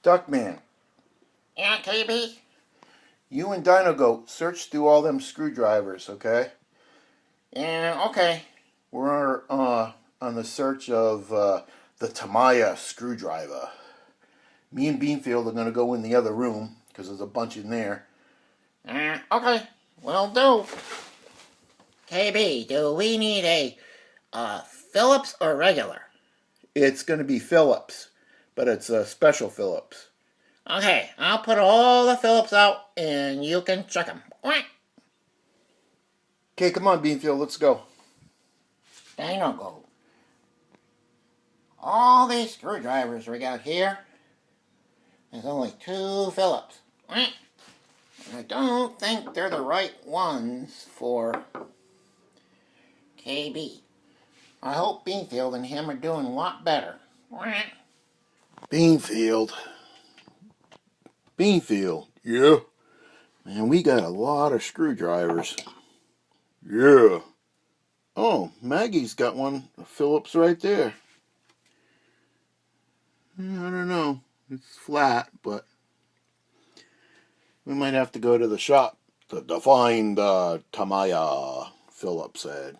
Duckman, Yeah, KB? you and Dino Goat search through all them screwdrivers, okay? Yeah, okay. We're on the search of the Tamyia screwdriver. Me and Beanfield are going to go in the other room because there's a bunch in there. Okay. Will do. KB, do we need a Phillips or regular? It's going to be Phillips, but it's a special Phillips. Okay, I'll put all the Phillips out and you can check them. Okay, come on, Beanfield, let's go. Dino go. All these screwdrivers we got here, there's only 2 Phillips. And I don't think they're the right ones for KB. I hope Beanfield and him are doing a lot better. Beanfield, yeah? Man, we got a lot of screwdrivers. Yeah. Oh, Maggie's got one, a Phillips right there. I don't know. It's flat, but we might have to go to the shop to find Tamyia, Phillips said.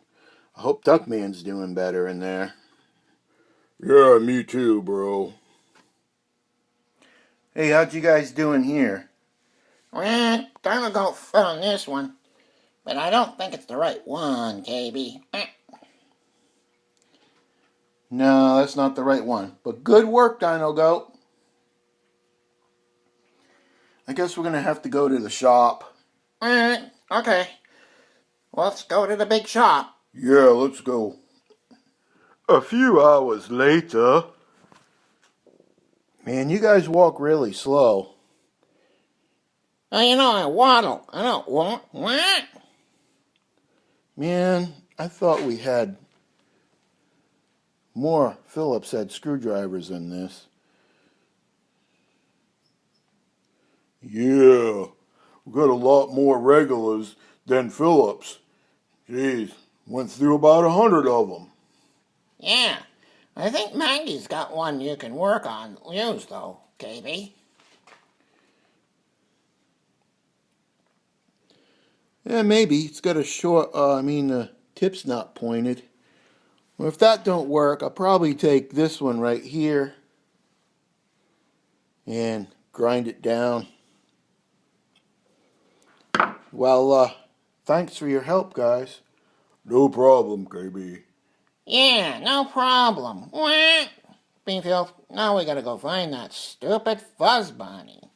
I hope Duckman's doing better in there. Yeah, me too, bro. Hey, how'd you guys doing here? Well, Dino go on this one, but I don't think it's the right one, KB. No, that's not the right one. But good work, Dino Goat. I guess we're going to have to go to the shop. Okay. Let's go to the big shop. Yeah, let's go. A few hours later. Man, you guys walk really slow. You know, I waddle. I don't walk. What? Man, I thought we had more Phillips head screwdrivers than this. Yeah, we got a lot more regulars than Phillips. Jeez, went through about 100 of them. Yeah, I think Maggie's got one you can work on. Use, though, KB. Yeah, maybe. It's got a short, the tip's not pointed. Well, if that don't work, I'll probably take this one right here and grind it down. Well, thanks for your help, guys. No problem, KB. Yeah, no problem. What? Beanfield, now we gotta go find that stupid fuzz bunny.